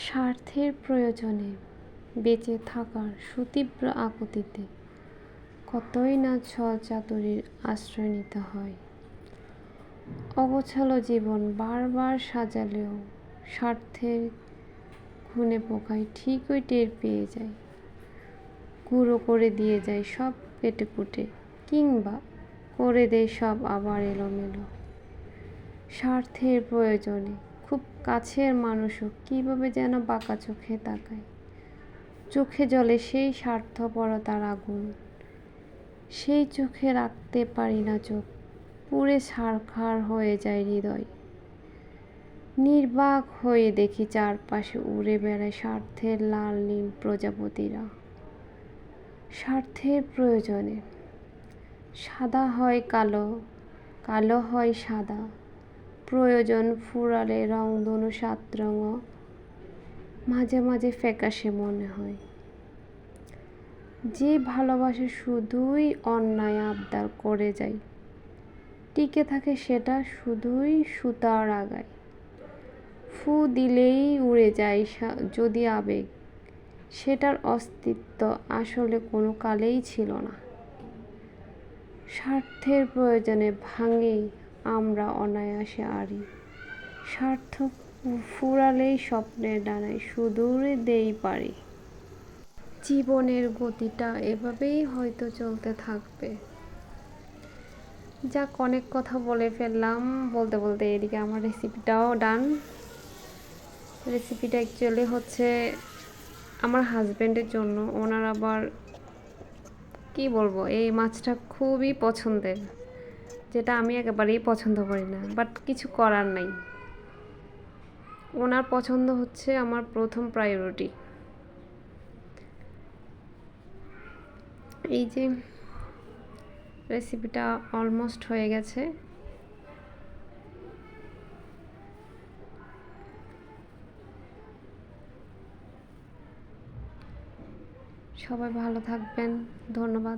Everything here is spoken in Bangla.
স্বার্থের প্রয়োজনে বেঁচে থাকার সুতীব্র আকুতিতে কতই না ছল চাতুরীর আশ্রয় নিতে হয়। অগোছালো জীবন বারবার সাজালেও স্বার্থের খুনে পোকায় ঠিকই টের পেয়ে যায়, গুঁড়ো করে দিয়ে যায় সব কেটে কুটে, কিংবা করে দেয় সব আবার এলোমেলো। স্বার্থের প্রয়োজনে খুব কাছের মানুষও কীভাবে যেন বাঁকা চোখে তাকায়। চোখে জ্বলে সেই স্বার্থপরতার আগুন, সেই চোখে রাখতে পারি না চোখ, পুড়ে ছারখার হয়ে যায় হৃদয়। নির্বাক হয়ে দেখি চারপাশে উড়ে বেড়ায় স্বার্থের লাল নীল প্রজাপতিরা। স্বার্থের প্রয়োজনে সাদা হয় কালো, কালো হয় সাদা, প্রয়োজন ফুরালে রংধনু 7 রঙও মাঝে মাঝে ফ্যাকাশে মনে হয়। যে ভালোবাসা শুধুই অন্যায় আবদার করে যায়, টিকে থাকে সেটা শুধুই সুতার আগায়। ফু দিলেই উড়ে যায় যদি আবেগ, সেটার অস্তিত্ব আসলে কোনো কালেই ছিল না। স্বার্থের প্রয়োজনে ভাঙেই আমরা অনায়াসে আড়ি, স্বার্থ ফুরালেই স্বপ্নের ডানায় সুদূরে দেই পারি। জীবনের গতিটা এভাবেই হয়তো চলতে থাকবে। যাক, অনেক কথা বলে ফেললাম। বলতে বলতে এদিকে আমার রেসিপিটাও ডান। রেসিপিটা অ্যাকচুয়ালি হচ্ছে আমার হাজব্যান্ডের জন্য। ওনার আবার কি বলবো, এই মাছটা খুবই পছন্দের, যেটা আমি একেবারেই পছন্দ করি না, বাট কিছু করার নাই। ওনার পছন্দ হচ্ছে আমার প্রথম প্রায়োরিটি। এই যে রেসিপিটা অলমোস্ট হয়ে গেছে। সবাই ভালো থাকবেন, ধন্যবাদ।